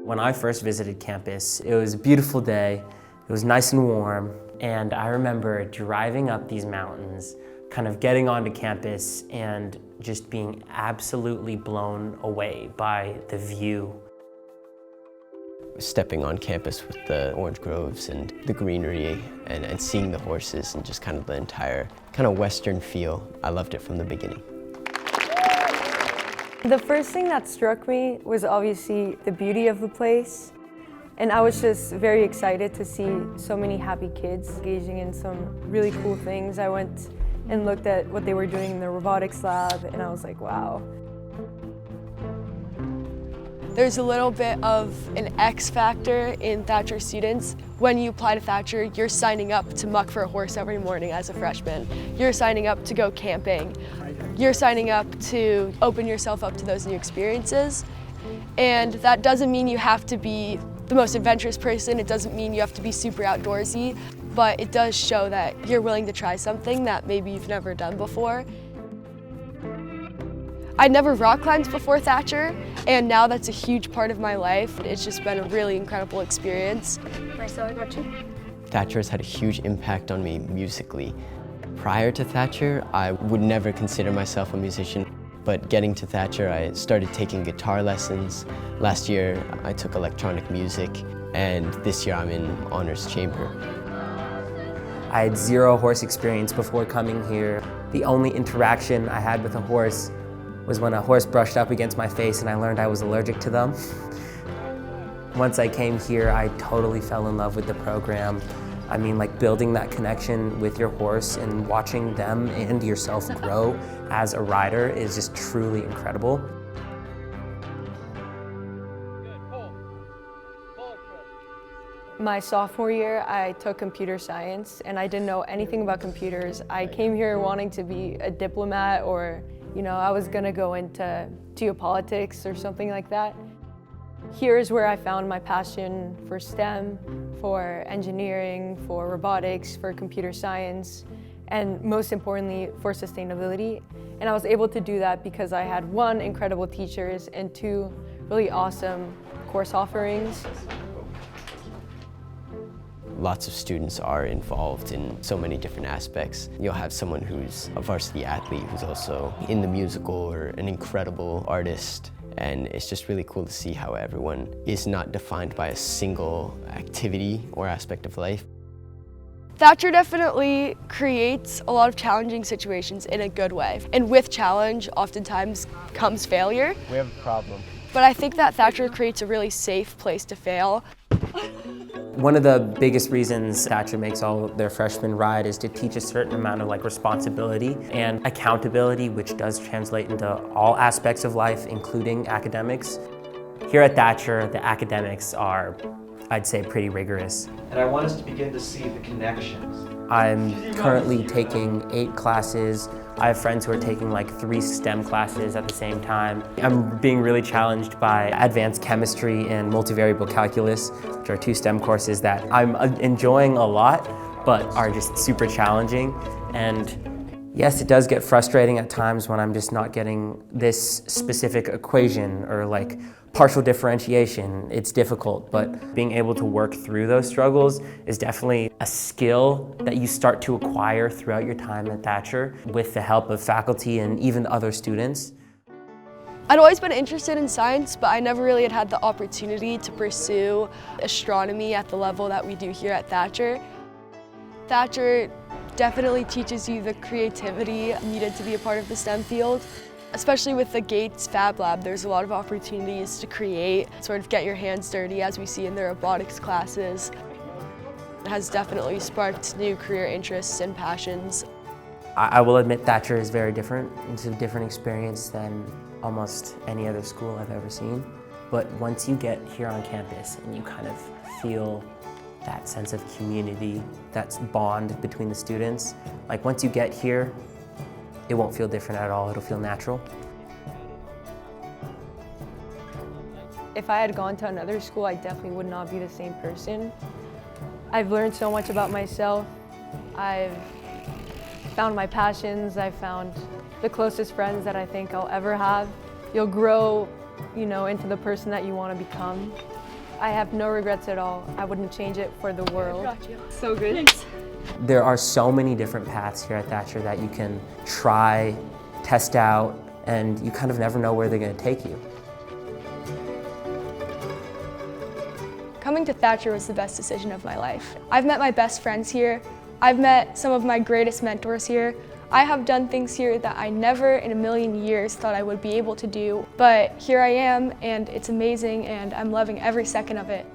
When I first visited campus, it was a beautiful day. It was nice and warm, and I remember driving up these mountains, kind of getting onto campus and just being absolutely blown away by the view. Stepping on campus with the orange groves and the greenery and seeing the horses and just kind of the entire kind of Western feel, I loved it from the beginning. The first thing that struck me was obviously the beauty of the place. And I was just very excited to see so many happy kids engaging in some really cool things. I went and looked at what they were doing in the robotics lab, and I was like, wow. There's a little bit of an X factor in Thacher students. When you apply to Thacher, you're signing up to muck for a horse every morning as a freshman. You're signing up to go camping. You're signing up to open yourself up to those new experiences. And that doesn't mean you have to be the most adventurous person. It doesn't mean you have to be super outdoorsy, but it does show that you're willing to try something that maybe you've never done before. I'd never rock climbed before Thacher, and now that's a huge part of my life. It's just been a really incredible experience. Marcel, I got you. Thacher has had a huge impact on me musically. Prior to Thacher, I would never consider myself a musician, but getting to Thacher, I started taking guitar lessons. Last year, I took electronic music, and this year I'm in honors chamber. I had zero horse experience before coming here. The only interaction I had with a horse was when a horse brushed up against my face and I learned I was allergic to them. Once I came here, I totally fell in love with the program. I mean, like building that connection with your horse and watching them and yourself grow as a rider is just truly incredible. My sophomore year, I took computer science, and I didn't know anything about computers. I came here wanting to be a diplomat, or I was gonna go into geopolitics or something like that. Here's where I found my passion for STEM, for engineering, for robotics, for computer science, and most importantly, for sustainability. And I was able to do that because I had one, incredible teachers, and two, really awesome course offerings. Lots of students are involved in so many different aspects. You'll have someone who's a varsity athlete who's also in the musical or an incredible artist. And it's just really cool to see how everyone is not defined by a single activity or aspect of life. Thacher definitely creates a lot of challenging situations in a good way. And with challenge, oftentimes comes failure. We have a problem. But I think that Thacher creates a really safe place to fail. One of the biggest reasons Thacher makes all their freshmen ride is to teach a certain amount of responsibility and accountability, which does translate into all aspects of life, including academics. Here at Thacher, the academics are, I'd say, pretty rigorous. And I want us to begin to see the connections. I'm currently taking 8 classes. I have friends who are taking 3 STEM classes at the same time. I'm being really challenged by advanced chemistry and multivariable calculus, which are 2 STEM courses that I'm enjoying a lot, but are just super challenging. And yes, it does get frustrating at times when I'm just not getting this specific equation or partial differentiation. It's difficult, but being able to work through those struggles is definitely a skill that you start to acquire throughout your time at Thacher with the help of faculty and even other students. I'd always been interested in science, but I never really had the opportunity to pursue astronomy at the level that we do here at Thacher. Thacher definitely teaches you the creativity needed to be a part of the STEM field. Especially with the Gates Fab Lab, there's a lot of opportunities to create, sort of get your hands dirty, as we see in the robotics classes. It has definitely sparked new career interests and passions. I will admit Thacher is very different. It's a different experience than almost any other school I've ever seen. But once you get here on campus and you kind of feel that sense of community, that bond between the students, once you get here, it won't feel different at all. It'll feel natural. If I had gone to another school, I definitely would not be the same person. I've learned so much about myself. I've found my passions. I've found the closest friends that I think I'll ever have. You'll grow, into the person that you want to become. I have no regrets at all. I wouldn't change it for the world. So good. Thanks. There are so many different paths here at Thacher that you can try, test out, and you kind of never know where they're going to take you. Coming to Thacher was the best decision of my life. I've met my best friends here. I've met some of my greatest mentors here. I have done things here that I never in a million years thought I would be able to do, but here I am and it's amazing and I'm loving every second of it.